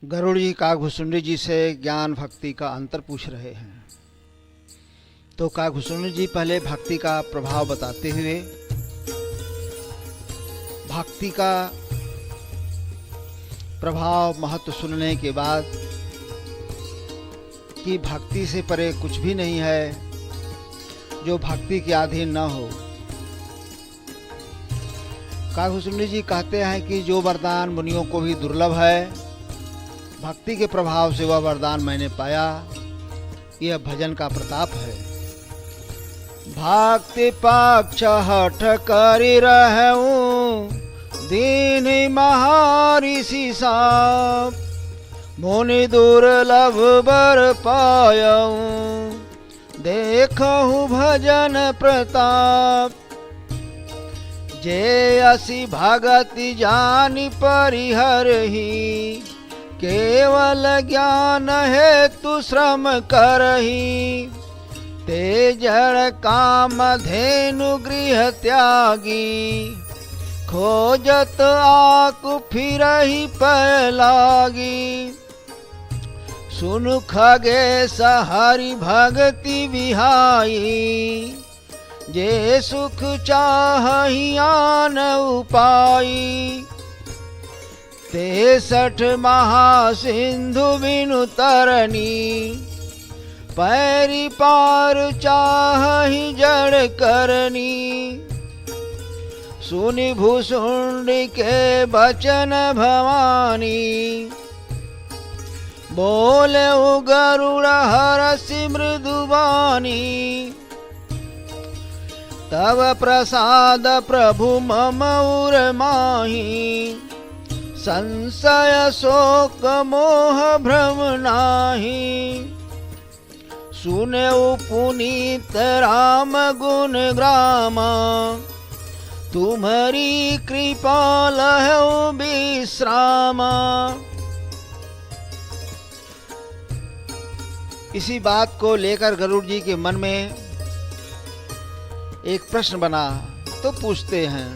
गरुड़ जी काकभूषुंडी जी से ज्ञान भक्ति का अंतर पूछ रहे हैं। तो काकभूषुंडी जी पहले भक्ति का प्रभाव बताते हुए भक्ति का प्रभाव महत्व सुनने के बाद कि भक्ति से परे कुछ भी नहीं है जो भक्ति के अधीन न हो। काकभूषुंडी जी कहते हैं कि जो वरदान मुनियों को भी दुर्लभ है, भक्ति के प्रभाव से वह वरदान मैंने पाया। यह भजन का प्रताप है। भक्ति पक्ष हठ करि रहूं दीन महर्षि साप, मुनि दुर्लभ बर पायऊं देखहु भजन प्रताप। जे असी भगति जानि परिहरहि, केवल ज्ञान हेतु श्रम करहि। ते जड़ काम धेनु गृह त्यागी, खोजत आकु फिरहि पै लागी। सुनु खगेश हरि भगति विहाई, जे सुख चाहि आन उपाई। 63 महासिंधु बिनु तरनी, पैरी पार चाहि जड़ करनी। सुनि भूषुंडी के बचन भवानी, बोले गरुड़ हरषि मृदुवानी। तव प्रसाद प्रभु मम उर माही, संशय शोक मोह भ्रम नाही। सुने पुनीत राम गुण ग्रामा, तुम्हारी कृपा लहु विश्रामा। इसी बात को लेकर गरुड़ जी के मन में एक प्रश्न बना तो पूछते हैं,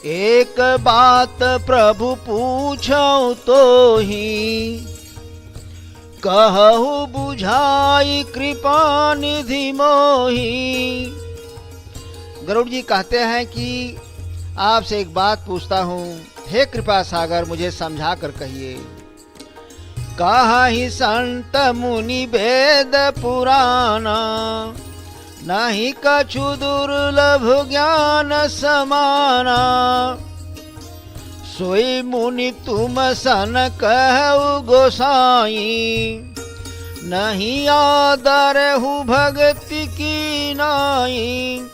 एक बात प्रभु पूछो तो ही, कहु बुझाई कृपा निधि मोही। गरुड़ जी कहते हैं कि आपसे एक बात पूछता हूँ, हे कृपा सागर मुझे समझा कर कहिए। कहि संत मुनि वेद पुराना, नहीं कछु दुर्लभ ज्ञान समाना। सोई मुनि तुम सन कहु गोसाई, नहीं आदर हूँ भक्ति की नाई।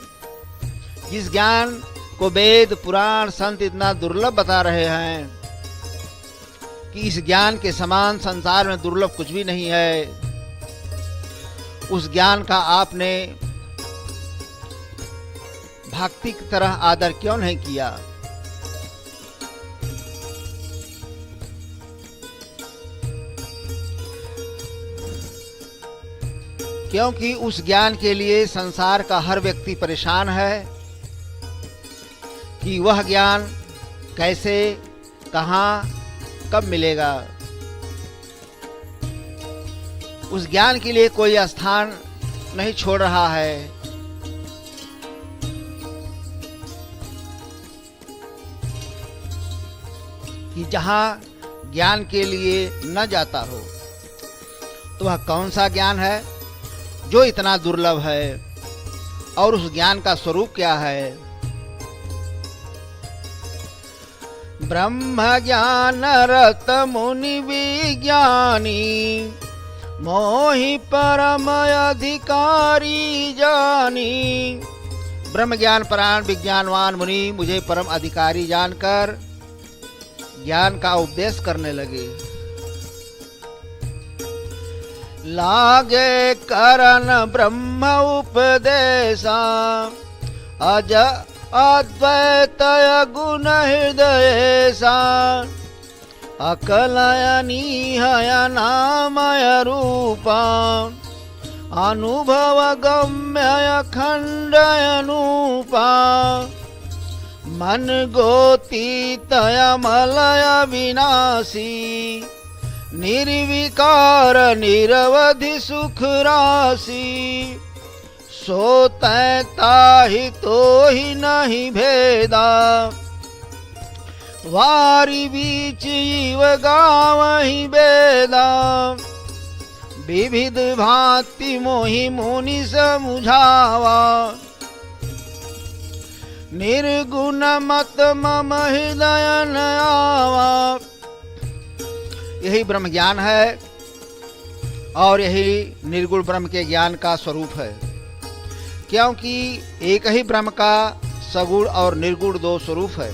जिस ज्ञान को वेद पुराण संत इतना दुर्लभ बता रहे हैं कि इस ज्ञान के समान संसार में दुर्लभ कुछ भी नहीं है, उस ज्ञान का आपने भक्ति की तरह आदर क्यों नहीं किया। क्योंकि उस ज्ञान के लिए संसार का हर व्यक्ति परेशान है कि वह ज्ञान कैसे, कहाँ, कब मिलेगा। उस ज्ञान के लिए कोई स्थान नहीं छोड़ रहा है। कि जहाँ ज्ञान के लिए न जाता हो। तो वह कौन सा ज्ञान है जो इतना दुर्लभ है, और उस ज्ञान का स्वरूप क्या है। ब्रह्म ज्ञान रत मुनि विज्ञानी, मोहि परम अधिकारी जानी। ब्रह्म ज्ञान परायण विज्ञानवान मुनि मुझे परम अधिकारी जानकर ज्ञान का उपदेश करने लगे। लागे करन ब्रह्म उपदेशा, अज अद्वैत गुण हृदयेशा। अकलयनीहय नामय रूपा, अनुभव गम्य खंडय अनूपा। मन गोती तय मलय विनाशी, निर्विकार निरवधि सुख राशि। सो तै ताहि तो ही नहीं भेदा, वारी बीच जीव गावहि बेदा। विविध भांति मोहि मुनि समुझावा, निर्गुण मत मम हृदय न आवा। यही ब्रह्म ज्ञान है और यही निर्गुण ब्रह्म के ज्ञान का स्वरूप है, क्योंकि एक ही ब्रह्म का सगुण और निर्गुण दो स्वरूप है।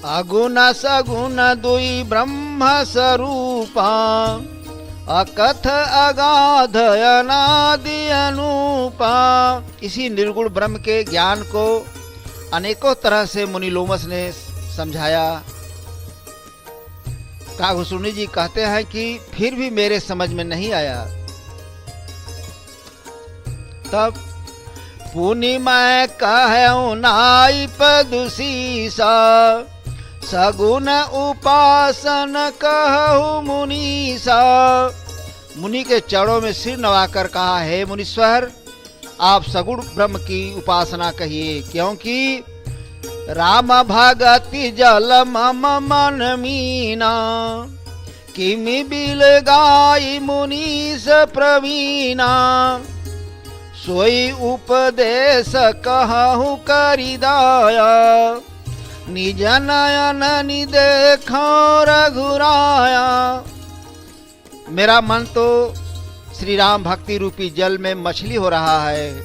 अगुण सगुण दुई ब्रह्म स्वरूपा, अकथ अगाध अनादि अनूपा। इसी निर्गुण ब्रह्म के ज्ञान को अनेकों तरह से मुनि लोमस ने समझाया। कागभूषुंडी जी कहते हैं कि फिर भी मेरे समझ में नहीं आया। तब पुनि मैं कहूं नाई पदुसीसा, सगुण उपासन कहूं मुनीसा। मुनि के चरणों में सिर नवाकर कहा, हे मुनीश्वर, आप सगुण ब्रह्म की उपासना कहिए, क्योंकि राम भगति जल मम मन मीना। किमि बिल गाई मुनीस प्रवीणा, सोई उपदेश कहूं करि दाया। निज नयन निदेखो रघुराया। मेरा मन तो श्री राम भक्ति रूपी जल में मछली हो रहा है,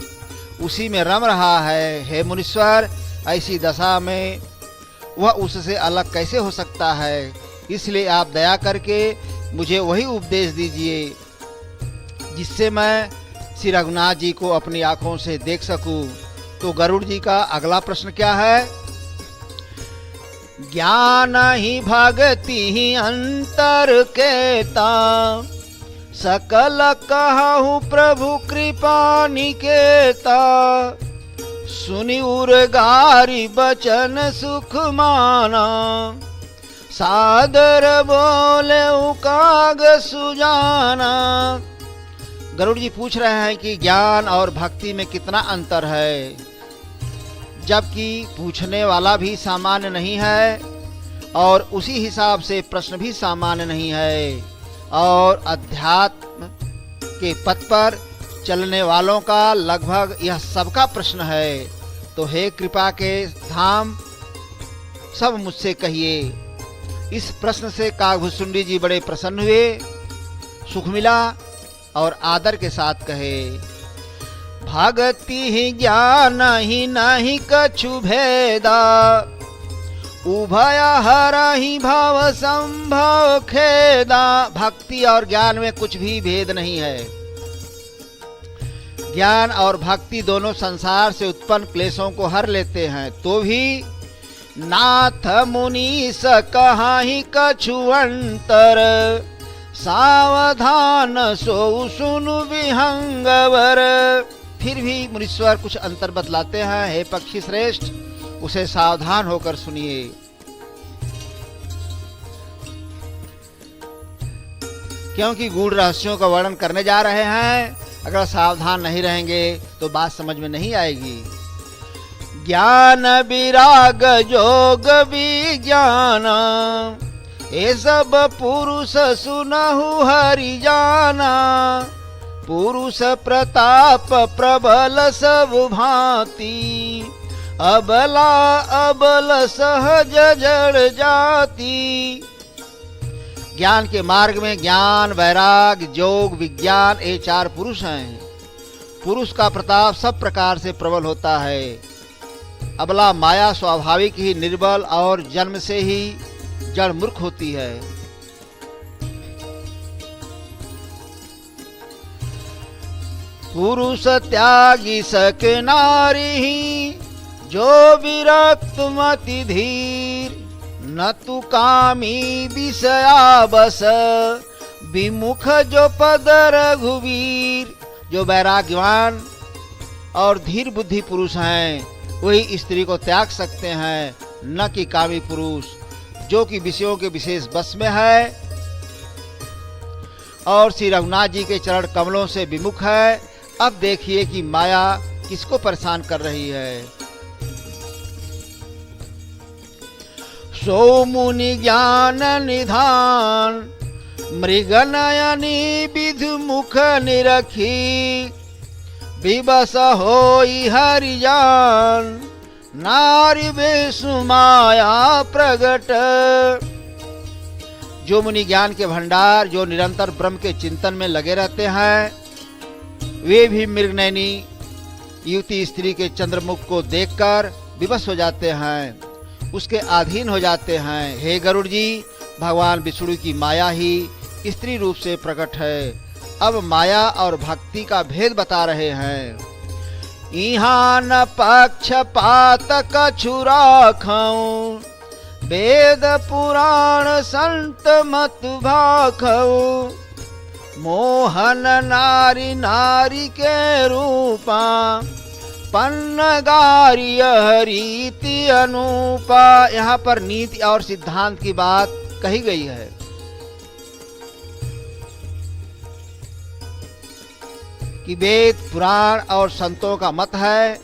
उसी में रम रहा है। हे मुनीश्वर, ऐसी दशा में वह उससे अलग कैसे हो सकता है? इसलिए आप दया करके मुझे वही उपदेश दीजिए जिससे मैं श्री रघुनाथ जी को अपनी आंखों से देख सकूं। तो गरुड़ जी का अगला प्रश्न क्या है? ज्ञान ही भक्ति ही अंतर केता, सकल कहूँ प्रभु कृपा निकेता। सुनि उर्गारी बचन सुख माना, सादर बोले काग सुजाना। गरुड़ जी पूछ रहे हैं कि ज्ञान और भक्ति में कितना अंतर है, जबकि पूछने वाला भी सामान्य नहीं है और उसी हिसाब से प्रश्न भी सामान्य नहीं है, और अध्यात्म के पथ पर चलने वालों का लगभग यह सबका प्रश्न है। तो हे कृपा के धाम, सब मुझसे कहिए। इस प्रश्न से कागभूषुंडी जी बड़े प्रसन्न हुए, सुख मिला और आदर के साथ कहे, भगति ही ज्ञान ही नहीं कछु भेदा, उभय हर ही भाव संभव खेदा। भक्ति और ज्ञान में कुछ भी भेद नहीं है। ज्ञान और भक्ति दोनों संसार से उत्पन्न क्लेशों को हर लेते हैं, तो भी नाथ मुनीस कहाहि कछु अंतर, सावधान सो सुनु विहंगवर। फिर भी मुनीश्वर कुछ अंतर बतलाते हैं। हे पक्षी श्रेष्ठ, उसे सावधान होकर सुनिए। क्योंकि गूढ़ रहस्यों का वर्णन करने जा रहे हैं, अगर सावधान नहीं रहेंगे तो बात समझ में नहीं आएगी। ज्ञान विराग जोग विज्ञान, ये सब पुरुष सुनहु हरि जाना। पुरुष प्रताप प्रबल सब भांति, अबला अबल सहज जड़ जाति। ज्ञान के मार्ग में ज्ञान, वैराग, जोग, विज्ञान, ये चार पुरुष हैं। पुरुष का प्रताप सब प्रकार से प्रबल होता है। अबला माया स्वाभाविक ही निर्बल और जन्म से ही जड़ मूर्ख होती है। पुरुष त्यागी सक नारी, जो विरक्त मति धीर। न तु कामी विषया बस, विमुख जो पद रघुवीर। जो वैराग्यवान और धीर बुद्धि पुरुष हैं, वही स्त्री को त्याग सकते हैं, न कि कामी पुरुष। जो कि विषयों के विशेष बस में है और श्री रघुनाथ जी के चरण कमलों से विमुख है। अब देखिए कि माया किसको परेशान कर रही है। सो मुनि ज्ञान निधान मृगनयनी विधु मुख निरखी विवश होई हरिजान नारी विष्णु माया प्रगट। जो मुनि ज्ञान के भंडार, जो निरंतर ब्रह्म के चिंतन में लगे रहते हैं, वे भी मृगनयनी युवती स्त्री के चंद्रमुख को देखकर विवश हो जाते हैं, उसके अधीन हो जाते हैं। हे गरुड़ जी, भगवान विष्णु की माया ही स्त्री रूप से प्रकट है। अब माया और भक्ति का भेद बता रहे हैं। इहाँ न पक्षपात कछु राखऊं, वेद पुराण संत मत भाखऊं। मोहन नारी नारी के रूपा, पन्नगारी रीति अनुपा। यहाँ पर नीति और सिद्धांत की बात कही गई है। कि वेद पुराण और संतों का मत है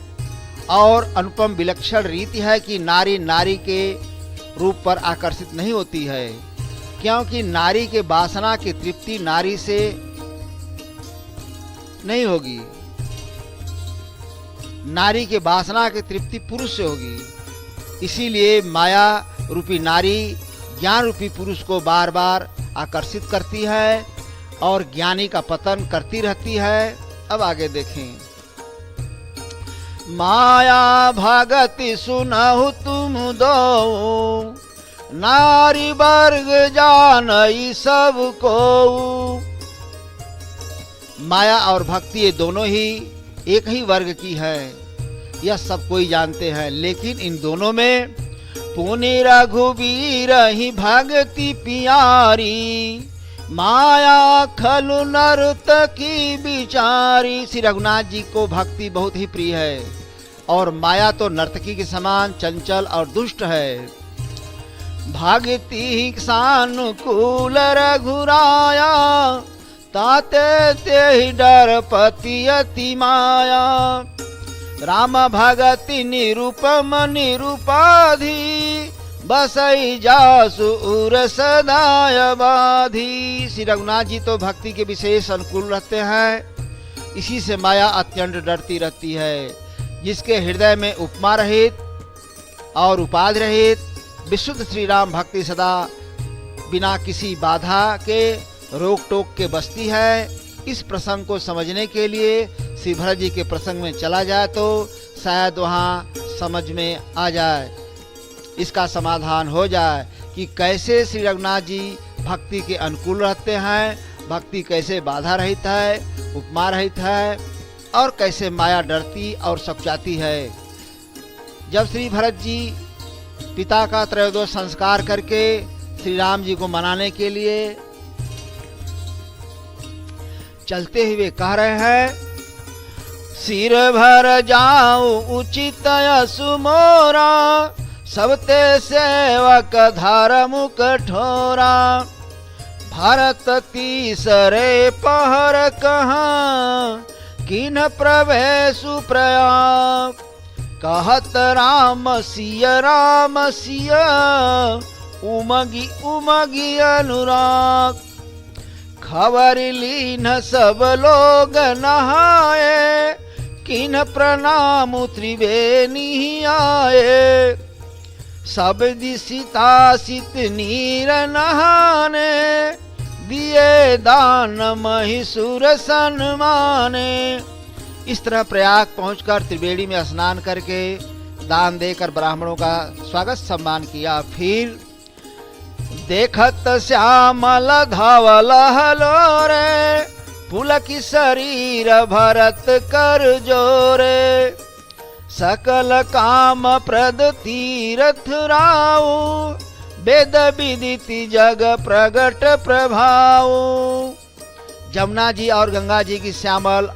और अनुपम विलक्षण रीति है कि नारी नारी के रूप पर आकर्षित नहीं होती है, क्योंकि नारी के वासना की तृप्ति नारी से नहीं होगी। नारी के वासना की तृप्ति पुरुष से होगी। इसीलिए माया रूपी नारी ज्ञान रूपी पुरुष को बार बार आकर्षित करती है और ज्ञानी का पतन करती रहती है। अब आगे देखें। माया भगति सुनहु तुम दो, नारी वर्ग जानई सब को। माया और भक्ति ये दोनों ही एक ही वर्ग की है, यह सब कोई जानते हैं। लेकिन इन दोनों में पुनि रघुवीर ही भक्ति प्यारी, माया खलु नर्तकी बिचारी। श्री रघुनाथ जी को भक्ति बहुत ही प्रिय है और माया तो नर्तकी के समान चंचल और दुष्ट है। भक्ति सानुकूल रघुराया, ताते ते डर पति अति माया। राम भगति निरूपम निरूपाधि, बसई जासु उर सदाय बाधी। श्री रघुनाथ जी तो भक्ति के विशेष अनुकूल रहते हैं। इसी से माया अत्यंत डरती रहती है। जिसके हृदय में उपमा रहित और उपाधि रहित विशुद्ध श्री राम भक्ति सदा बिना किसी बाधा के रोक टोक के बसती है। इस प्रसंग को समझने के लिए श्री भरत जी के प्रसंग में चला जाए तो शायद वहाँ समझ में आ जाए, इसका समाधान हो जाए कि कैसे श्री रघुनाथ जी भक्ति के अनुकूल रहते हैं, भक्ति कैसे बाधा रहित है, उपमा रहित है और कैसे माया डरती और सकुचाती है। जब श्री भरत जी पिता का त्रयोदश संस्कार करके श्री राम जी को मनाने के लिए चलते हुए कह रहे हैं, सिर भर जाऊं उचित यशु मोरा, सबते सेवक धर्म कठोरा। भरत तीसरे पहर कहाँ, किन प्रवेशु प्रयाग। कहत राम सिय उमगी उमगी अनुराग। खबर लीन सब लोग नहाए, किन प्रणाम त्रिवेणी आए। सब दिशिता सित नीर नहाने, दिए दान महिषुर सन्माने। इस तरह प्रयाग पहुंचकर त्रिवेणी में स्नान करके दान देकर ब्राह्मणों का स्वागत सम्मान किया। फिर देखत श्यामल धवल हलोरे, पुलक शरीर भरत कर जोरे। सकल काम प्रद तीरथ राऊ, वेद विदिति जग प्रगट प्रभाव। जमुना जी और गंगा जी की श्यामल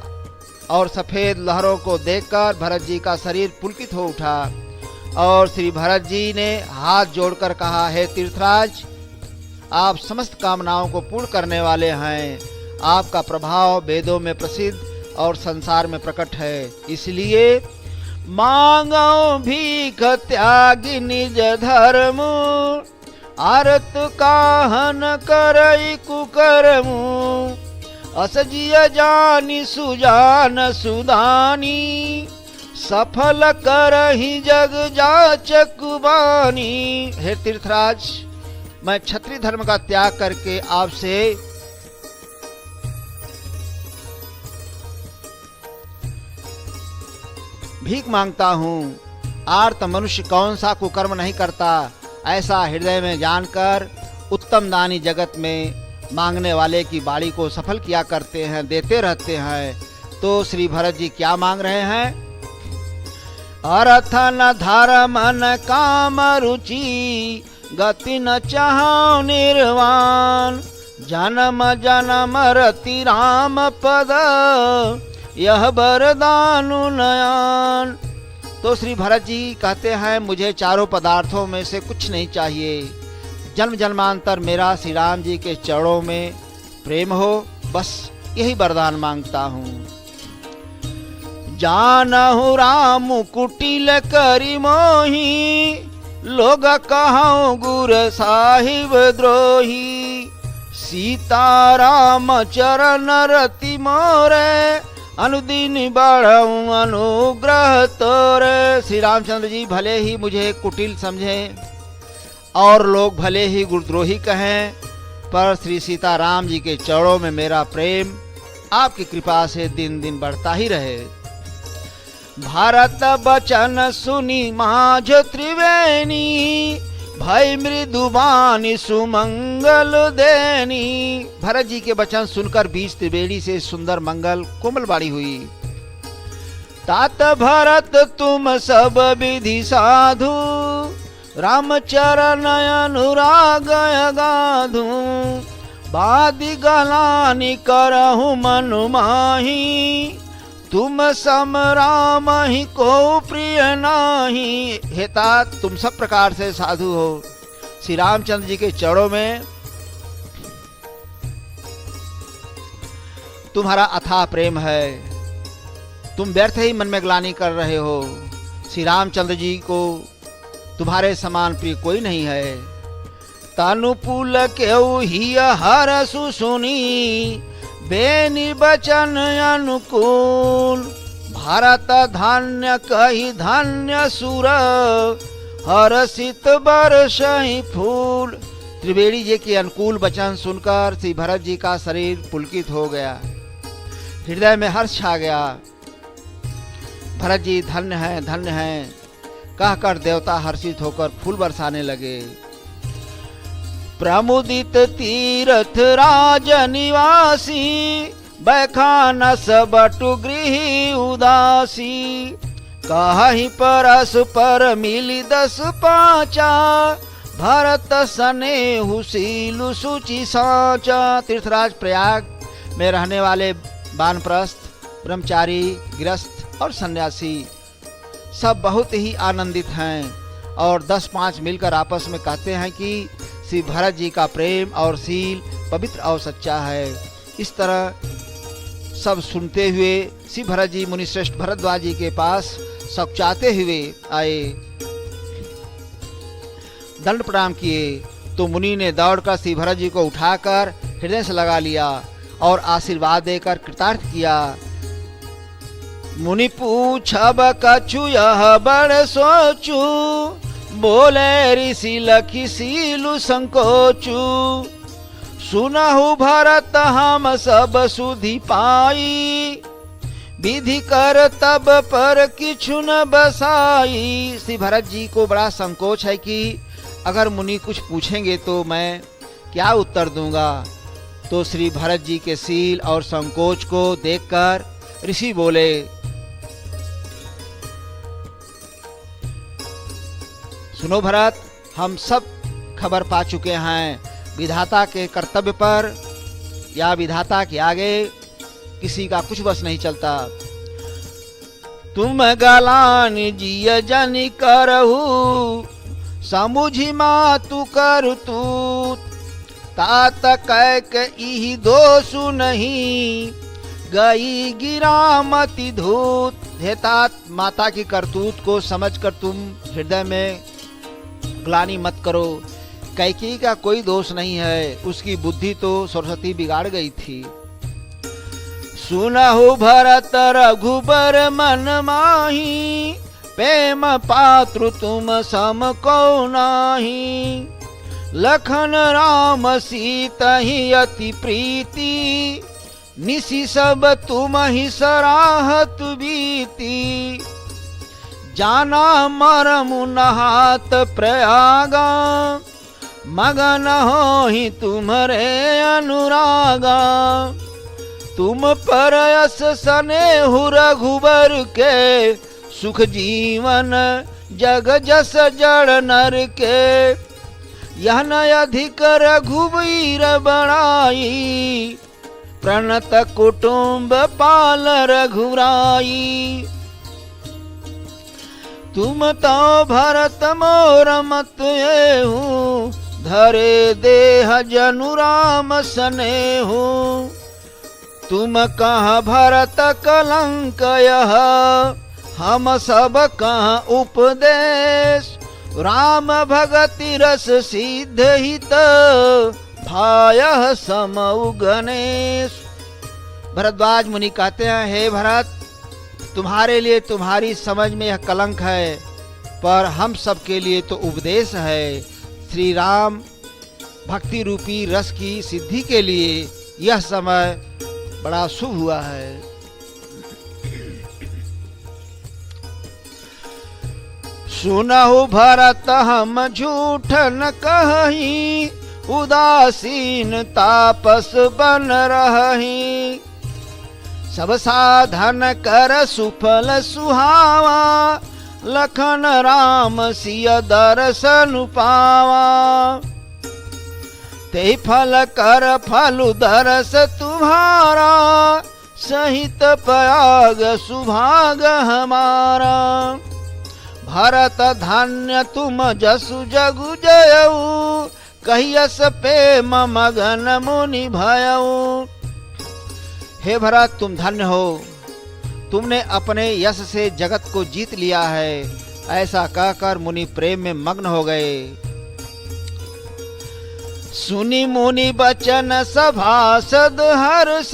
और सफेद लहरों को देखकर भरत जी का शरीर पुलकित हो उठा और श्री भरत जी ने हाथ जोड़कर कहा, हे तीर्थराज, आप समस्त कामनाओं को पूर्ण करने वाले हैं। आपका प्रभाव वेदों में प्रसिद्ध और संसार में प्रकट है। इसलिए मांगो भीख त्यागी निज धर्म, आरत काहन करई कुकर्मु, असजिय जानी सुजान सुदानी, सफल करहि जग जाचक बानी। हे तीर्थराज, मैं क्षत्रिय धर्म का त्याग करके आपसे भीख मांगता हूँ। आर्त मनुष्य कौन सा कुकर्म नहीं करता, ऐसा हृदय में जानकर उत्तम दानी जगत में मांगने वाले की बाड़ी को सफल किया करते हैं, देते रहते हैं। तो श्री भरत जी क्या मांग रहे हैं? अर्थ न धर्म न काम रुचि, गति न चाहौ निर्वाण, जन्म जन्म रति राम पद, यह वरदानु नयन। तो श्री भरत जी कहते हैं, मुझे चारों पदार्थों में से कुछ नहीं चाहिए। जन्म जन्मांतर मेरा श्री राम जी के चरणों में प्रेम हो, बस यही वरदान मांगता हूँ। जानहु राम कुटिल करी मोही, लोग कहूँ गुर साहिब द्रोही, सीताराम चरण रति मोरे, अनुदिन बढ़ऊं अनुग्रह तोरे। श्री रामचंद्र जी भले ही मुझे कुटिल समझें और लोग भले ही गुरुद्रोही कहें, पर श्री सीताराम जी के चरणों में मेरा प्रेम आपकी कृपा से दिन दिन बढ़ता ही रहे। भारत बचन सुनी माझ त्रिवेणी, भय मृदुबानी सुमंगल देनी। भरत जी के वचन सुनकर बीच त्रिवेणी से सुंदर मंगल कोमल बाड़ी हुई। तात भरत तुम सब विधि साधु, रामचरण अनुराग गाधु, बादि गलानी करहु मनु माही, तुम सम राम ही को प्रिय नाही। हे तात, तुम सब प्रकार से साधु हो, श्री रामचंद्र जी के चरणों में तुम्हारा अथाह प्रेम है। तुम व्यर्थ ही मन में ग्लानि कर रहे हो। श्री रामचंद्र जी को तुम्हारे समान प्रिय कोई नहीं है। तनुपुल केउ हिय हरसु सुनी, बेनी बचन अनुकूल, भारत धान्य कही धान्य सुर, हरसित बरसहि फूल। त्रिवेणी जी के अनुकूल वचन सुनकर श्री भरत जी का शरीर पुलकित हो गया, हृदय में हर्ष छा गया। भरत जी धन्य हैं कहकर देवता हर्षित होकर फूल बरसाने लगे। प्रमुदित तीर्थ राज निवासी, बैखानस बटु गृह उदासी, कहि परस्पर मिली 10 पाँचा, भरत स्नेहु शीलु सुचि साचा। तीर्थराज प्रयाग में रहने वाले वानप्रस्थ, ब्रह्मचारी, गृहस्थ और सन्यासी सब बहुत ही आनंदित हैं और 10-5 मिलकर आपस में कहते हैं कि श्री भरत जी का प्रेम और शील पवित्र और सच्चा है। इस तरह सब सुनते हुए श्री भरत जी मुनिश्रेष्ठ भरद्वाज जी के पास सकुचाते हुए आए, दंड प्रणाम किए। तो मुनि ने दौड़कर श्री भरत जी को उठाकर हृदय से लगा लिया और आशीर्वाद देकर कृतार्थ किया। मुनि पूछब कछु यह बड़ सोचू, बोले ऋषि लखी सीलु संकोचू, सुनहु भरत हम सब सुधि पाई, विधि कर तब पर किछु न बसाई। श्री भरत जी को बड़ा संकोच है कि अगर मुनि कुछ पूछेंगे तो मैं क्या उत्तर दूंगा। तो श्री भरत जी के शील और संकोच को देखकर ऋषि बोले, सुनो भरत, हम सब खबर पा चुके हैं, विधाता के कर्तव्य पर या विधाता के आगे किसी का कुछ बस नहीं चलता। तुम गलान जिय जन करहु समुझी मातु करतूत तात कैक इहि दोषु नहीं गई गिरामति धूत। हे तात, माता की करतूत को समझकर तुम हृदय में ग्लानि मत करो। कैकेयी का कोई दोष नहीं है, उसकी बुद्धि तो सरस्वती बिगाड़ गई थी। सुनहु भरत रघुबर मन माही प्रेम पात्रु तुम सम को नाही। लखन राम सीता ही अति प्रीति निशि सब तुम ही सराहत बीती। जाना मरम नहात प्रयागा मगन हो ही तुम्हारे अनुरागा। तुम पर यस स्नेहु रघुबर के सुख जीवन जग जस जड़ नर के। यह न अधिक रघुवीर बड़ाई प्रणत कुटुंब पाल रघुराई। तुम तो भरत मोर मत एहु धरे देह जनु राम स्नेहु। तुम कहाँ भरत कलंक यह हम सब कहाँ उपदेश। राम भगति रस सिद्ध हित भायः समउ गणेश। भरद्वाज मुनि कहते हैं, हे भरत, तुम्हारे लिए तुम्हारी समझ में यह कलंक है, पर हम सब के लिए तो उपदेश है। श्री राम भक्ति रूपी रस की सिद्धि के लिए यह समय बड़ा शुभ हुआ है। सुनहु भरत हम झूठ न कहीं उदासीन तापस बन रही। सब साधन कर सुफल सुहावा लखन राम सिय दर्शन पावा। ते फल कर फल दरस तुम्हारा सहित पयाग सुभाग हमारा। भरत धन्य तुम जसु जगु जयऊ कहियस प्रेम मगन मुनि भयऊ। हे भरत, तुम धन्य हो, तुमने अपने यश से जगत को जीत लिया है। ऐसा कहकर मुनि प्रेम में मग्न हो गए। सुनि मुनि बचन सभासद हर्ष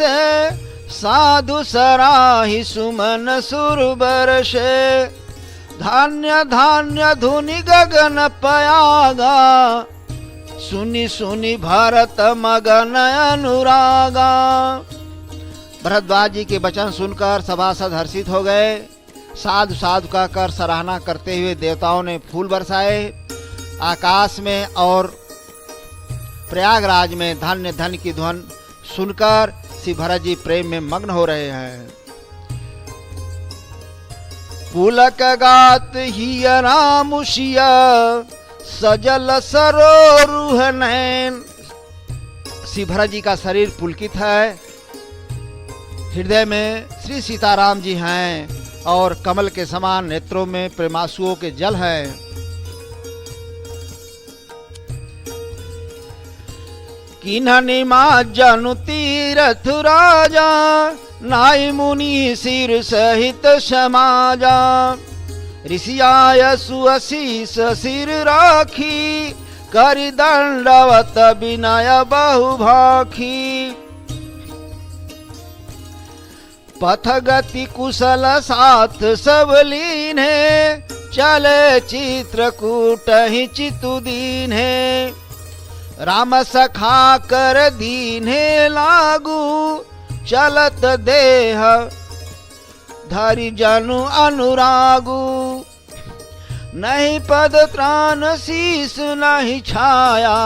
साधु सराहि सुमन सुर बरसे। धान्य धान्य धुनि गगन पयागा सुनि सुनि भरत मगन अनुरागा। भरद्वाज जी के वचन सुनकर सभासद हर्षित हो गए। साधु साधु कहकर सराहना करते हुए देवताओं ने फूल बरसाए। आकाश में और प्रयागराज में धन्य धन की ध्वन सुनकर श्री भरत जी प्रेम में मग्न हो रहे हैं। पुलक गात ही रामुषिया सजल सरोरुह नैन। श्री भरत जी का शरीर पुलकित है, हृदय में श्री सीताराम जी हैं और कमल के समान नेत्रों में प्रेमासुओं के जल हैं। किन्हनि जनु तीरथ राजा नाई मुनि सिर सहित समाजा। ऋषियाय सुअशीष सिर राखी करि दंडवत विनय बहु भाखी। पथ गति कुशल साथ सब लीन्हे चले चित्रकूट ही चितु दीन्हे। राम सखा कर दीन्हे लागू चलत देह धरि जनु अनुरागु। नहीं पद त्राण शीस नहीं छाया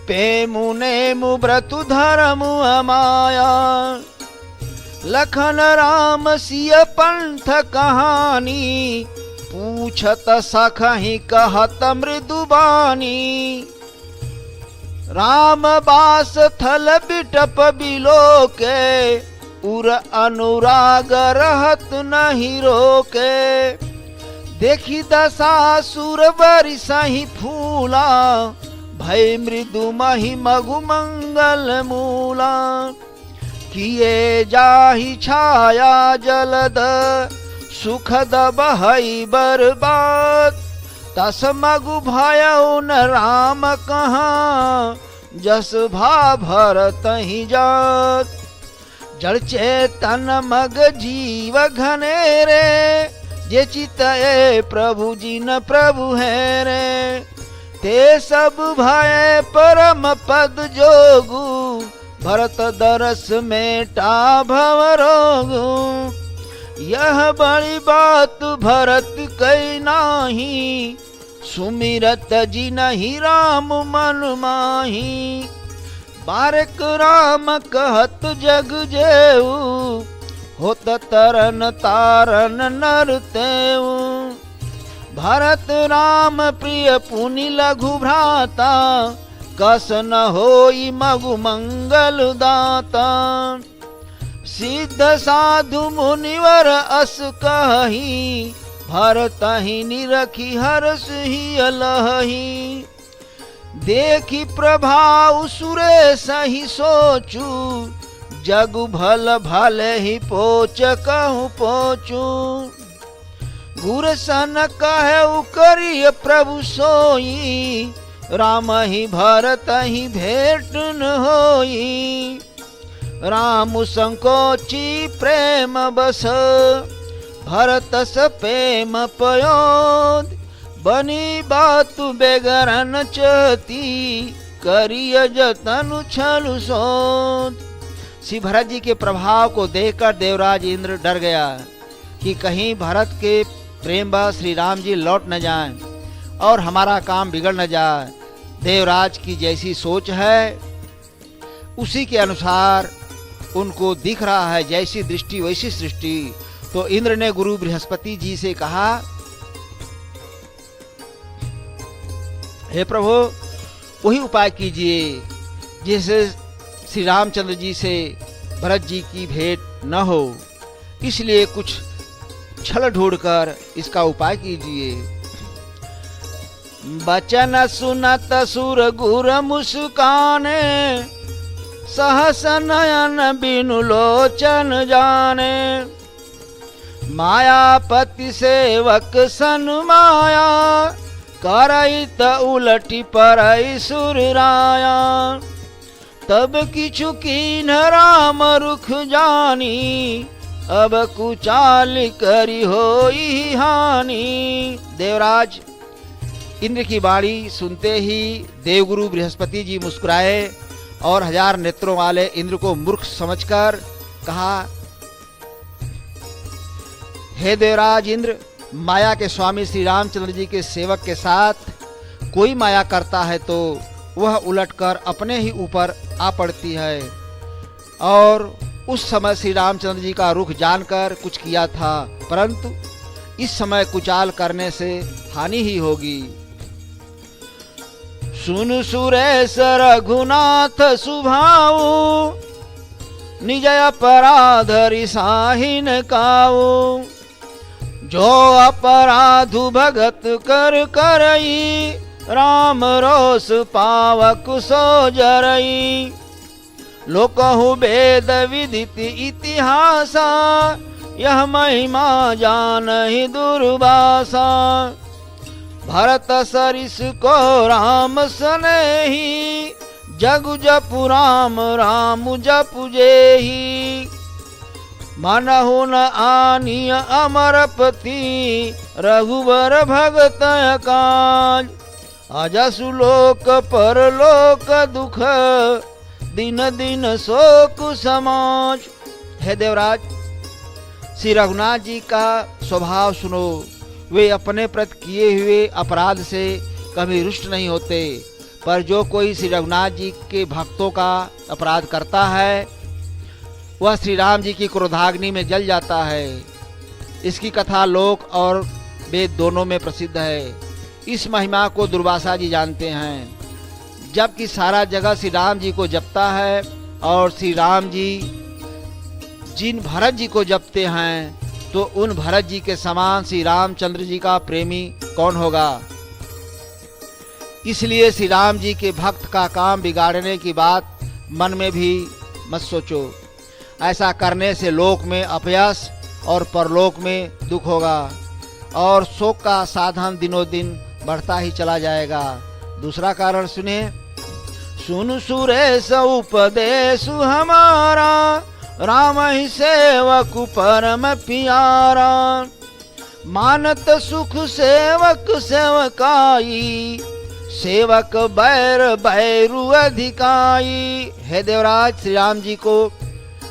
पेमु नेमु व्रतु धर्मु अमाया। लखन राम सिय पंथ कहानी पूछत सखहि कहत मृदुबानी। राम बास थल बिटप बिलो के उर अनुराग रहत नहीं रोके, देखी दशासुर बरिसहि फूला, भय मृदु महि मघु मंगल मूला। किए जाहि छाया जलद, सुखद बहई बर्बाद, तस मगु भयउ न राम कहाँ, जस भा भरतहि जात। जड़ चेतन मग जीव घनेरे, जे चितए प्रभु जिन प्रभु है रे। ते सब भय परम पद जोगु, भरत दरस मेटा भव रोगु। यह बड़ी बात भरत कई नाही, सुमिरत जिनहि राम मन माही। बारक राम कहत जग जेऊ, होत तरन तारन नर तेऊ। भरत राम प्रिय पुनि लघु भ्राता, कस न होई मगु मंगल दाता। सिद्ध साधु मुनिवर अस कही, भरतहि निरखी हरस ही अलहि। देखी प्रभाव सुरेश ही सोचू, जगु भल भले ही पोच कहूँ पोचू। गुर सन कहु करिय प्रभु सोई, राम ही भरत ही भेंट न होई। राम संकोची प्रेम बस, भरत स प्रेम पयोद। बनी बात बेगरन चती, करिय जतन छल सोद। श्री भरत जी के प्रभाव को देखकर देवराज इंद्र डर गया कि कहीं भरत के प्रेम बस श्री राम जी लौट न जाएं और हमारा काम बिगड़ न जाए। देवराज की जैसी सोच है उसी के अनुसार उनको दिख रहा है, जैसी दृष्टि वैसी सृष्टि। तो इंद्र ने गुरु बृहस्पति जी से कहा, हे प्रभु वही उपाय कीजिए जिससे श्री रामचंद्र जी से भरत जी की भेंट न हो, इसलिए कुछ छल ढूंढकर इसका उपाय कीजिए। बचन सुनत सुर गुर मुस्काने, सहस नयन बिनु लोचन जाने। मायापति सेवक सन माया, करई त उलटी परई सुर राया। तब किछु कीन राम रुख जानी, अब कुचाल करी होई हानि। देवराज इंद्र की वाणी सुनते ही देवगुरु बृहस्पति जी मुस्कुराए और 1000 नेत्रों वाले इंद्र को मूर्ख समझकर कहा, हे देवराज इंद्र, माया के स्वामी श्री रामचंद्र जी के सेवक के साथ कोई माया करता है तो वह उलटकर अपने ही ऊपर आ पड़ती है। और उस समय श्री रामचंद्र जी का रुख जानकर कुछ किया था, परंतु इस समय कुचाल करने से हानि ही होगी। सुन सुरेश रघुनाथ सुभाऊ, निज अपराध रिसाहिन काऊ। जो अपराधु भगत कर करई, राम रोष पावक सो जरई। लोकहु वेद विदित इतिहासा, यह महिमा जानहि दुर्वासा। भरत सरिस को राम सनेही, जगु जपु राम राम जपु जेही। मनहु न आनिय अमरपति, रघुबर भगत काज। अजसु लोक परलोक दुख, दिन दिन शोक समाज। हे देवराज, श्री रघुनाथ जी का स्वभाव सुनो। वे अपने प्रति किए हुए अपराध से कभी रुष्ट नहीं होते, पर जो कोई श्री रघुनाथ जी के भक्तों का अपराध करता है वह श्री राम जी की क्रोधाग्नि में जल जाता है। इसकी कथा लोक और वेद दोनों में प्रसिद्ध है। इस महिमा को दुर्वासा जी जानते हैं। जबकि सारा जगह श्री राम जी को जपता है और श्री राम जी जिन भरत जी को जपते हैं तो उन भरत जी के समान श्री रामचंद्र जी का प्रेमी कौन होगा। इसलिए श्री राम जी के भक्त का काम बिगाड़ने की बात मन में भी मत सोचो। ऐसा करने से लोक में अपयश और परलोक में दुख होगा और शोक का साधन दिनों दिन बढ़ता ही चला जाएगा। दूसरा कारण सुनिए। सुन सुरेश उपदेश हमारा, राम ही सेवक परम प्यारा। मानत सुख सेवक सेवकाई, सेवक बैर बैरु अधिकाई। हे देवराज, श्री राम जी को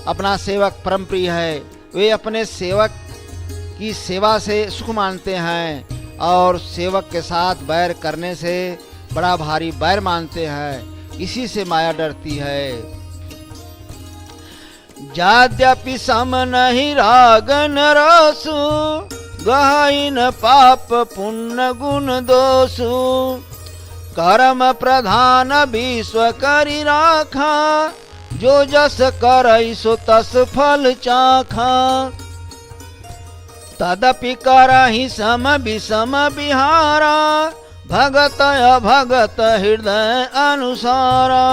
अपना सेवक परम प्रिय है। वे अपने सेवक की सेवा से सुख मानते हैं और सेवक के साथ बैर करने से बड़ा भारी बैर मानते हैं। इसी से माया डरती है। जाद्यपि सम नहीं रागन रसु, गहन पाप पुण्य गुण दोषु। कर्म प्रधान विश्व करि राखा, जो जस करई सो तस फल चाखा। तदपि करहि सम विषम बिहारा, भगत अभगत हृदय अनुसारा।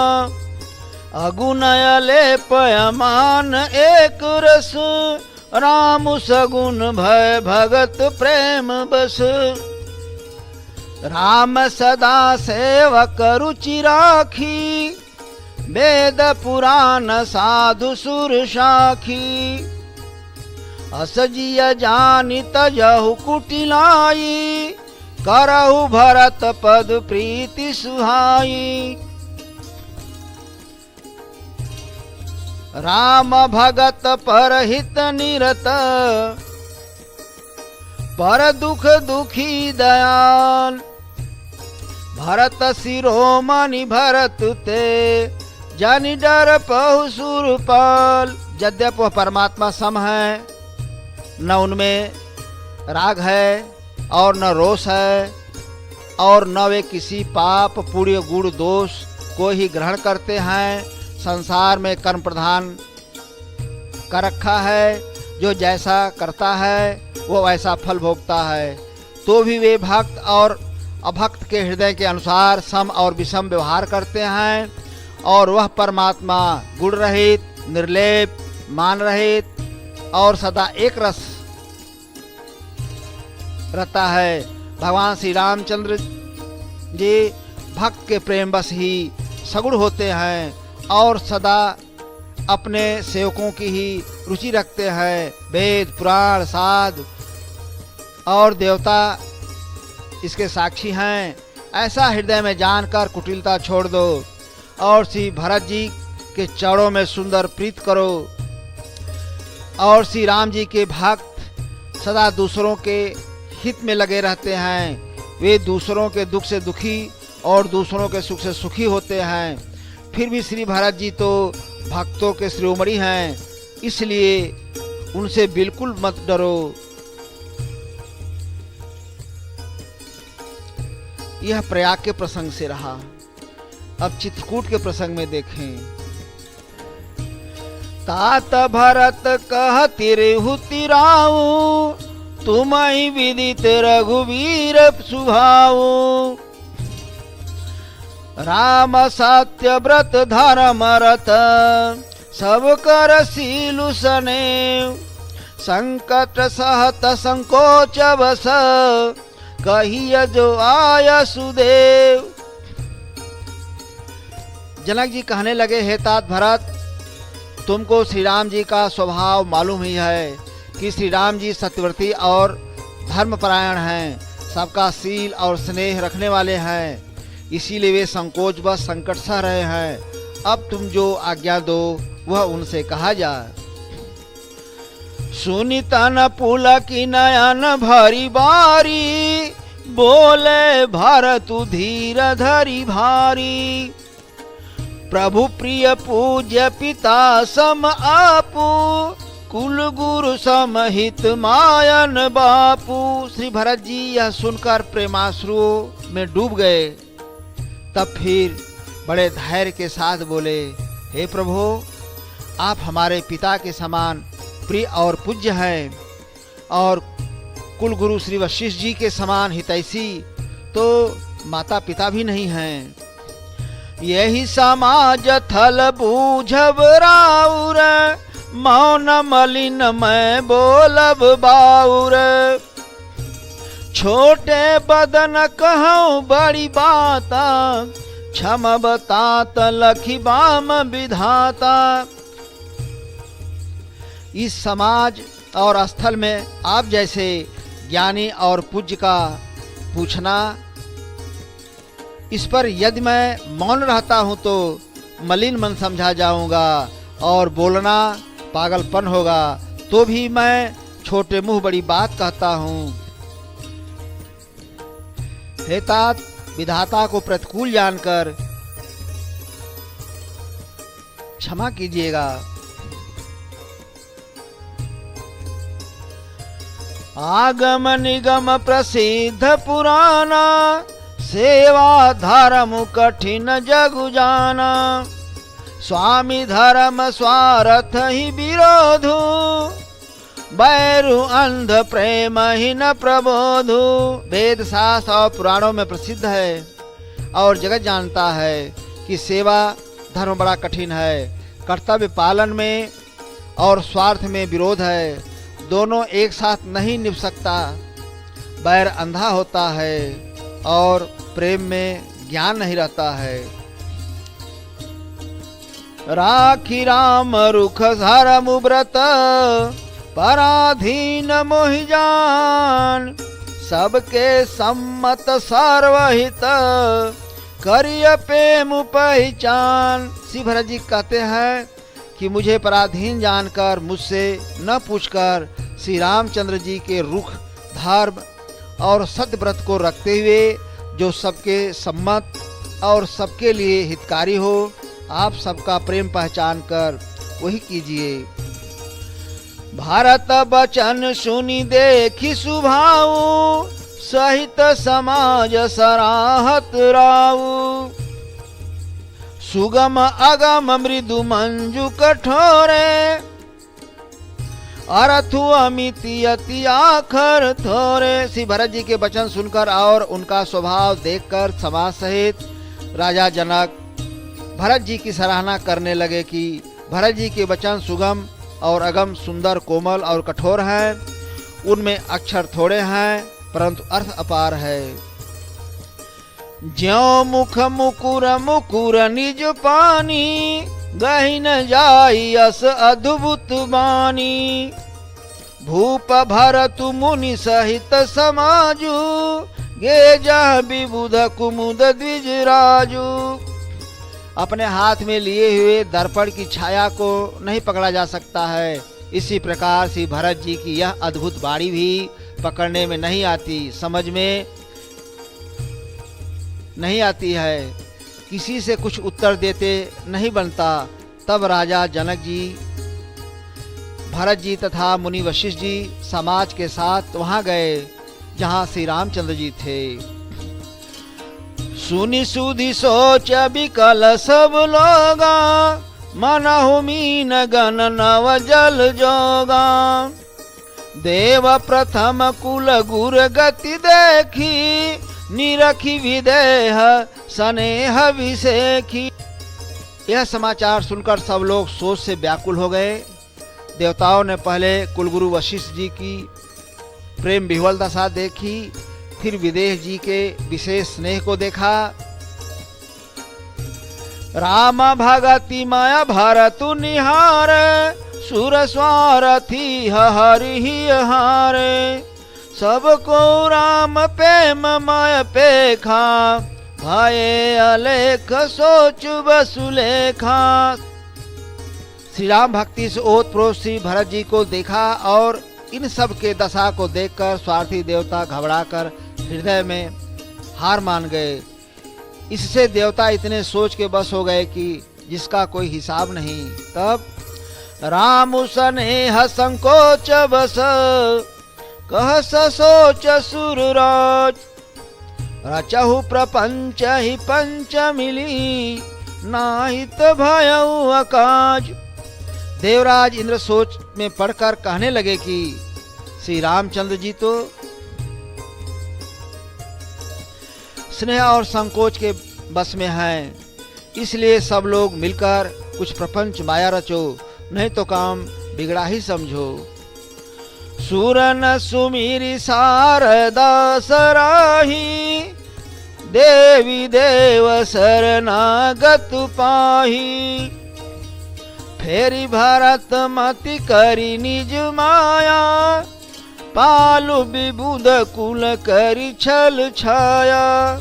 अगुणय लेपय मान एक रस, राम सगुण भय भगत प्रेम बस। राम सदा सेवक रुचि राखी, वेद पुराण साधु सुर साखी। असजिय जानि तजहु कुटिलाई, करहु भरत पद प्रीति सुहाई। राम भगत परहित निरत, पर दुख दुखी दयाल। भरत शिरोमणि भरत ते, जनि डर पहु सुरपाल। यद्यपि वह परमात्मा सम है, न उनमें राग है और न रोष है और न वे किसी पाप पुण्य गुण दोष को ही ग्रहण करते हैं। संसार में कर्म प्रधान कर रखा है, जो जैसा करता है वो वैसा फल भोगता है। तो भी वे भक्त और अभक्त के हृदय के अनुसार सम और विषम व्यवहार करते हैं। और वह परमात्मा गुण रहित, निर्लेप, मान रहित और सदा एक रस रहता है। भगवान श्री रामचंद्र जी भक्त के प्रेम बस ही सगुण होते हैं और सदा अपने सेवकों की ही रुचि रखते हैं। वेद पुराण साध और देवता इसके साक्षी हैं। ऐसा हृदय में जानकर कुटिलता छोड़ दो और श्री भरत जी के चरणों में सुंदर प्रीत करो। और श्री राम जी के भक्त सदा दूसरों के हित में लगे रहते हैं। वे दूसरों के दुख से दुखी और दूसरों के सुख से सुखी होते हैं। फिर भी श्री भरत जी तो भक्तों के शिरोमणि हैं, इसलिए उनसे बिल्कुल मत डरो। यह प्रयाग के प्रसंग से रहा। अब चित्रकूट के प्रसंग में देखें। तात भरत कहति रेहु तिराऊ, तुम्हि विदित रघुवीर सुभाऊ। राम सत्य व्रत धर्म रत, सब कर सीलु सने। संकट सहत संकोच बस, कहिय जो आय सुदेव। जनक जी कहने लगे, हे तात भरत, तुमको श्री राम जी का स्वभाव मालूम ही है कि श्री राम जी सत्यव्रती और धर्मपरायण हैं, सबका शील और स्नेह रखने वाले हैं। इसीलिए वे संकोच व संकट सह रहे हैं। अब तुम जो आज्ञा दो वह उनसे कहा जाए। सुनि तन पुलकि नयन भरी बारी, बोले भरत धीर धरि भारी। प्रभु प्रिय पूज्य पिता सम आपू, कुल गुरु समहित मायन बापू। श्री भरत जी यह सुनकर प्रेमाश्रुओं में डूब गए। तब फिर बड़े धैर्य के साथ बोले, हे प्रभु, आप हमारे पिता के समान प्रिय और पूज्य हैं और कुल गुरु श्री वशिष्ठ जी के समान हितैषी तो माता पिता भी नहीं हैं। यही समाज थल बूझब राउर, मौन मलिन मैं बोलब बाउर। छोटे बदन कहूँ बड़ी बाता, क्षम तात लखी बाम विधाता। इस समाज और स्थल में आप जैसे ज्ञानी और पूज्य का पूछना, इस पर यदि मैं मौन रहता हूँ तो मलिन मन समझा जाऊंगा और बोलना पागलपन होगा, तो भी मैं छोटे मुंह बड़ी बात कहता हूँ। हे तात, विधाता को प्रतिकूल जानकर क्षमा कीजिएगा। आगम निगम प्रसिद्ध पुराना, सेवा धर्म कठिन जगु जाना। स्वामी धर्म स्वार्थ ही विरोधु, बैरु अंध प्रेम ही न प्रबोधु। वेद शास्त्र और पुराणों में प्रसिद्ध है और जगत जानता है कि सेवा धर्म बड़ा कठिन है, कर्तव्य पालन में और स्वार्थ में विरोध है, दोनों एक साथ नहीं निभ सकता। बैर अंधा होता है और प्रेम में ज्ञान नहीं रहता है। राखी राम रुख धर्म व्रत, पराधीन मोहि जान। सबके सम्मत सर्वहित, करिय प्रेम पहचान। श्री भरत जी कहते हैं कि मुझे पराधीन जानकर, मुझसे न पूछकर श्री रामचंद्र जी के रुख धर्म और सत्यव्रत को रखते हुए, जो सबके सम्मत और सबके लिए हितकारी हो, आप सबका प्रेम पहचान कर वही कीजिए। भारत बचन सुनी देखी सुभाऊ, सहित समाज सराहत राऊ। सुगम अगम मृदु मंजु कठोरे, अरथु अमिति अति आखर थोरे। श्री भरत जी के वचन सुनकर और उनका स्वभाव देखकर समाज सहित राजा जनक भरत जी की सराहना करने लगे कि भरत जी के वचन सुगम और अगम, सुंदर, कोमल और कठोर हैं। उनमें अक्षर थोड़े हैं परंतु अर्थ अपार है। ज्यों मुख मुकुर मुकुर निज पानी, गहि न जाई अस अद्भुत बानी। भूप भरत मुनि सहित समाजु, गे जह विबुध कुमुद द्विज राजू। अपने हाथ में लिए हुए दर्पण की छाया को नहीं पकड़ा जा सकता है, इसी प्रकार श्री भरत जी की यह अद्भुत वाणी भी पकड़ने में नहीं आती, समझ में नहीं आती है। किसी से कुछ उत्तर देते नहीं बनता। तब राजा जनक जी, भरत जी तथा मुनि वशिष्ठ जी समाज के साथ वहां गए जहां श्री रामचंद्र जी थे। सुनि सुधि सोच विकल सब लोगा, मनहु मीन गण नव जल जोगा। देव प्रथम कुल गुर गति देखी, निरखी विदेह स्नेह विसेखी। यह समाचार सुनकर सब लोग सोच से व्याकुल हो गए। देवताओं ने पहले कुलगुरु वशिष्ठ जी की प्रेम विह्वल दशा देखी, फिर विदेह जी के विशेष स्नेह को देखा। राम भगति माया भरतु निहार, सुर स्वारथी हरि हारे। सबको राम प्रेम माय पेखा, भाए अलेख सोच बसुलेखा। श्री राम भक्ति से ओतप्रोत श्री भरत जी को देखा और इन सब के दशा को देखकर स्वार्थी देवता घबराकर हृदय में हार मान गए। इससे देवता इतने सोच के बस हो गए कि जिसका कोई हिसाब नहीं। तब राम स्नेह संकोच बस, कह सोच सुरराज। रचहु प्रपंच ही पंच मिली, नाहित भयउ अकाज। देवराज इंद्र सोच में पड़कर कहने लगे कि श्री रामचंद्र जी तो स्नेह और संकोच के बस में हैं, इसलिए सब लोग मिलकर कुछ प्रपंच माया रचो, नहीं तो काम बिगड़ा ही समझो। सूरन सुमिरि शारदा सराही, देवी देव शरणागत पाही। फेरी भरत मति करी निज माया, पालु विबुध कुल करी छल छाया।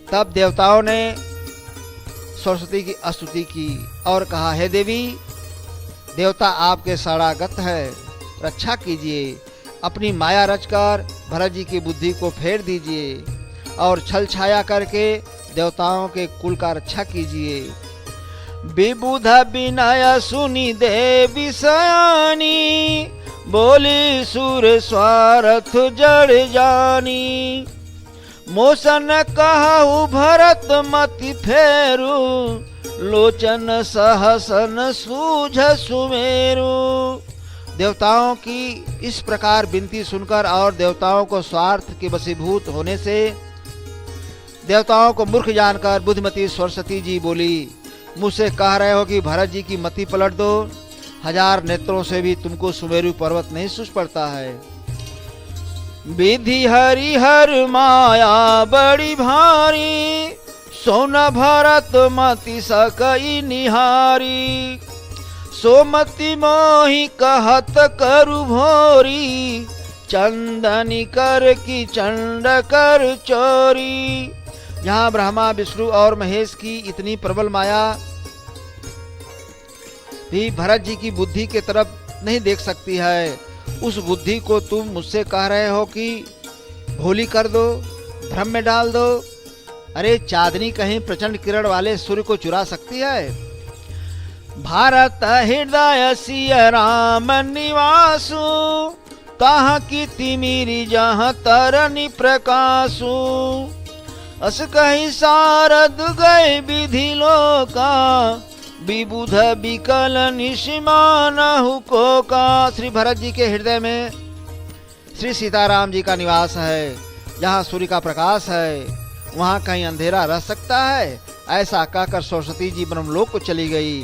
तब देवताओं ने सरस्वती की स्तुति की और कहा, हे देवी, देवता आपके शरणागत है, रक्षा कीजिए। अपनी माया रचकर भरत जी की बुद्धि को फेर दीजिए और छल छाया करके देवताओं के कुल का रक्षा कीजिए। विबुध विनय सुनी देवी सयानी, बोली सुर स्वार्थ जड़ जानी। मोसन कहु भरत मति फेरु, लोचन सहसन सूझ सुमेरु। देवताओं की इस प्रकार विनती सुनकर और देवताओं को स्वार्थ के वशीभूत होने से देवताओं को मूर्ख जानकर बुद्धिमती सरस्वती जी बोली, मुझसे कह रहे हो कि भरत जी की मति पलट दो, 1000 नेत्रों से भी तुमको सुमेरु पर्वत नहीं सूझ पड़ता है। विधि हरिहर माया बड़ी भारी, सोन भरत मति सकई निहारी। सोमति मोहि कहत करु भोरी, चंदनी कर की चंड कर चोरी। यहाँ ब्रह्मा विष्णु और महेश की इतनी प्रबल माया भी भरत जी की बुद्धि के तरफ नहीं देख सकती है। उस बुद्धि को तुम मुझसे कह रहे हो कि भोली कर दो, भ्रम में डाल दो। अरे चांदनी कहीं प्रचंड किरण वाले सूर्य को चुरा सकती है? भारत हृदय सिय राम निवासु, तहाँ की तिमिरी जहाँ तरनी प्रकाशु। अस कही सारद गए विधि लोका, विबुध विकल निशिमानहु कोका। श्री भरत जी के हृदय में श्री सीताराम जी का निवास है, जहाँ सूर्य का प्रकाश है, वहाँ कहीं अंधेरा रह सकता है? ऐसा कहकर सरस्वती जी ब्रह्मलोक को चली गई।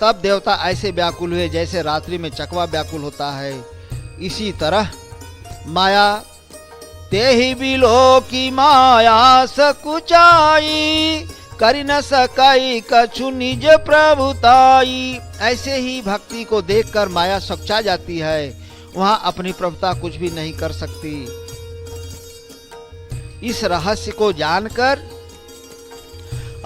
तब देवता ऐसे व्याकुल हुए जैसे रात्रि में चकवा व्याकुल होता है। इसी तरह माया तेहि बिलो की माया सकुचाई, करि न सकाई कछु निज प्रभुताई। ऐसे ही भक्ति को देखकर माया सकुचा जाती है, वहाँ अपनी प्रभुता कुछ भी नहीं कर सकती। इस रहस्य को जानकर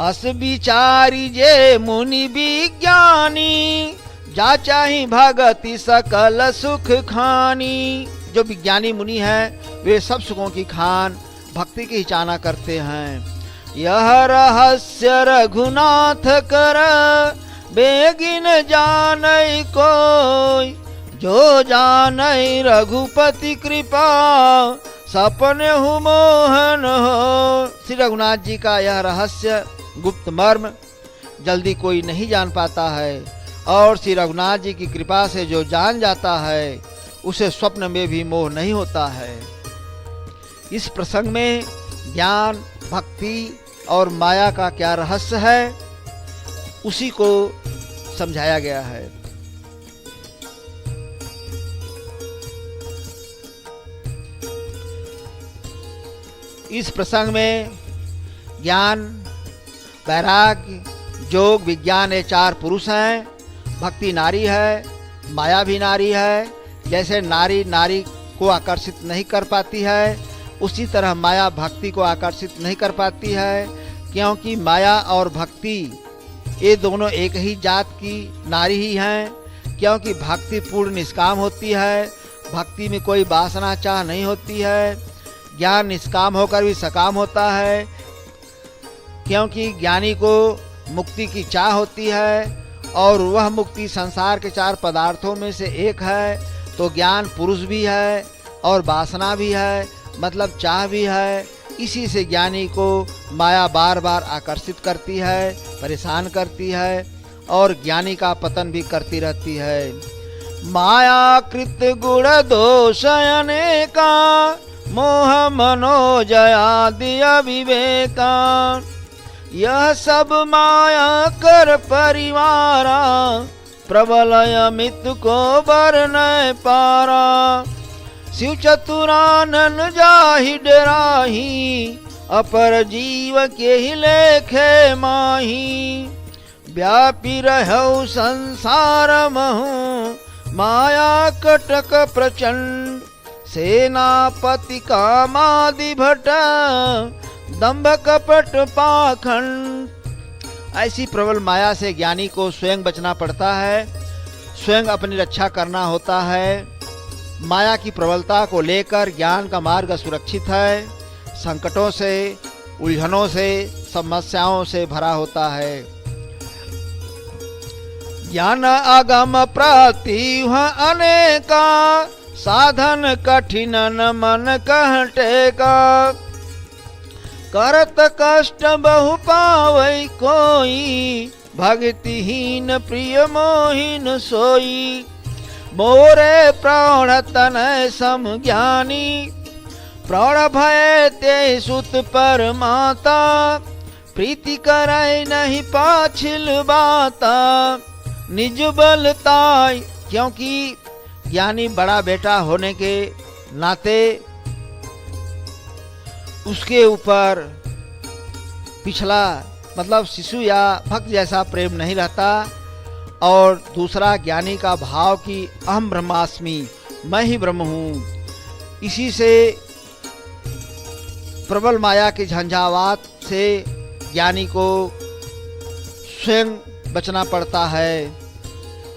अस विचारी जे मुनि विज्ञानी, जा चाही भगति सकल सुख खानी। जो विज्ञानी मुनि है वे सब सुखों की खान भक्ति की चाहना करते हैं। यह रहस्य रघुनाथ कर, बेगिन जानई कोई। जो जानई रघुपति कृपा, सपने हु मोहन हो। श्री रघुनाथ जी का यह रहस्य गुप्त मर्म जल्दी कोई नहीं जान पाता है, और श्री रघुनाथ जी की कृपा से जो जान जाता है उसे स्वप्न में भी मोह नहीं होता है। इस प्रसंग में ज्ञान, भक्ति और माया का क्या रहस्य है, उसी को समझाया गया है। इस प्रसंग में ज्ञान, वैराग्य, योग, विज्ञान ये 4 पुरुष हैं। भक्ति नारी है, माया भी नारी है। जैसे नारी नारी को आकर्षित नहीं कर पाती है, उसी तरह माया भक्ति को आकर्षित नहीं कर पाती है, क्योंकि माया और भक्ति ये दोनों एक ही जात की नारी ही हैं। क्योंकि भक्ति पूर्ण निष्काम होती है, भक्ति में कोई वासना चाह नहीं होती है। ज्ञान निष्काम होकर भी सकाम होता है, क्योंकि ज्ञानी को मुक्ति की चाह होती है, और वह मुक्ति संसार के 4 पदार्थों में से एक है। तो ज्ञान पुरुष भी है और वासना भी है, मतलब चाह भी है। इसी से ज्ञानी को माया बार बार आकर्षित करती है, परेशान करती है, और ज्ञानी का पतन भी करती रहती है। माया कृत गुण दोष अनेका, मोह मनोजया दिया विवेका। यह सब माया कर परिवारा, प्रबल अमित को बर न पारा। शिव चतुरानन जाहि डराही, अपर जीव के ही लेखे माही। व्यापी रहौ संसार महु, माया कटक प्रचंड। सेनापति कामादि भट, दंभ कपट पाखंड। ऐसी प्रबल माया से ज्ञानी को स्वयं बचना पड़ता है, स्वयं अपनी रक्षा करना होता है। माया की प्रबलता को लेकर ज्ञान का मार्ग सुरक्षित है, संकटों से, उलझनों से, समस्याओं से भरा होता है। ज्ञान आगम प्राप्ति अनेका, साधन कठिन न मन कह टेका। करत कष्ट बहु पावै कोई, भक्तिहीन प्रिय मोहिन सोई। मोरे प्राण तनय सम ज्ञानी, प्राण भय ते सुत पर माता। प्रीति करय नहीं पाछिल बाता, निज बलताय। क्योंकि ज्ञानी बड़ा बेटा होने के नाते उसके ऊपर पिछला मतलब शिशु या भक्त जैसा प्रेम नहीं रहता। और दूसरा ज्ञानी का भाव कि अहम ब्रह्मास्मि, मैं ही ब्रह्म हूँ। इसी से प्रबल माया के झंझावात से ज्ञानी को स्वयं बचना पड़ता है।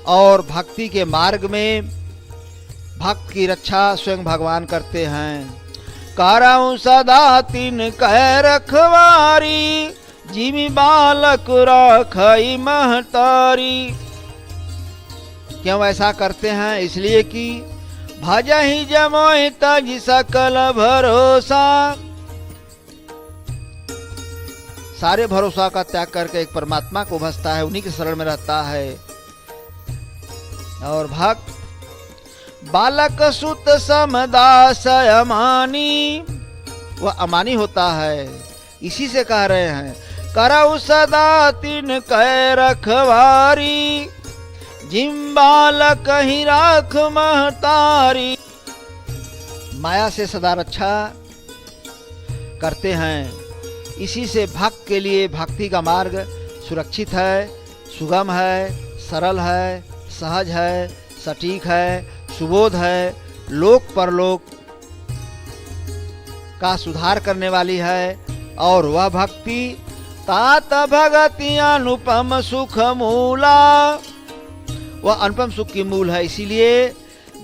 और भक्ति के मार्ग में भक्त की रक्षा स्वयं भगवान करते हैं। करऊं सदा तिन कह रखवारी, जिमि बालक राखई महतारी। क्यों ऐसा करते हैं? इसलिए कि भजहि जमोहि तज सकल भरोसा। सारे भरोसा का त्याग करके एक परमात्मा को भजता है, उन्हीं के शरण में रहता है। और भक्त बालक सुत समदास अमानी, वह अमानी होता है। इसी से कह रहे हैं करऊ सदा तिन कह रखवारी, जिम बालक ही राख महतारी। माया से सदा रक्षा करते हैं। इसी से भक्त के लिए भक्ति का मार्ग सुरक्षित है, सुगम है, सरल है, सहज है, सटीक है, सुबोध है, लोक परलोक का सुधार करने वाली है। और वह भक्ति तात भगति अनुपम सुख मूला, वह अनुपम सुख की मूल है। इसीलिए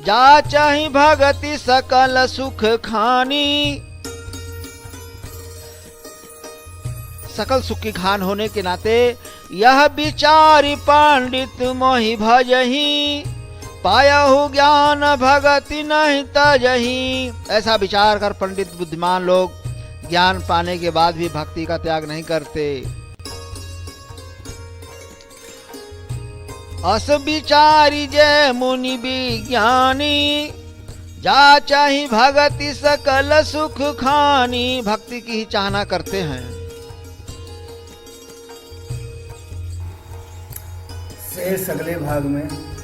जा चाहि भगति सकल सुख खानी। सकल सुख की खान होने के नाते यह विचारी पंडित मोहि भजही, पायहु ज्ञान भगति नहीं तजही। ऐसा विचार कर पंडित बुद्धिमान लोग ज्ञान पाने के बाद भी भक्ति का त्याग नहीं करते। अस विचारी जय मुनि विज्ञानी, जा चाहि भगति सकल सुख खानी। भक्ति की ही चाहना करते हैं। शेष अगले भाग में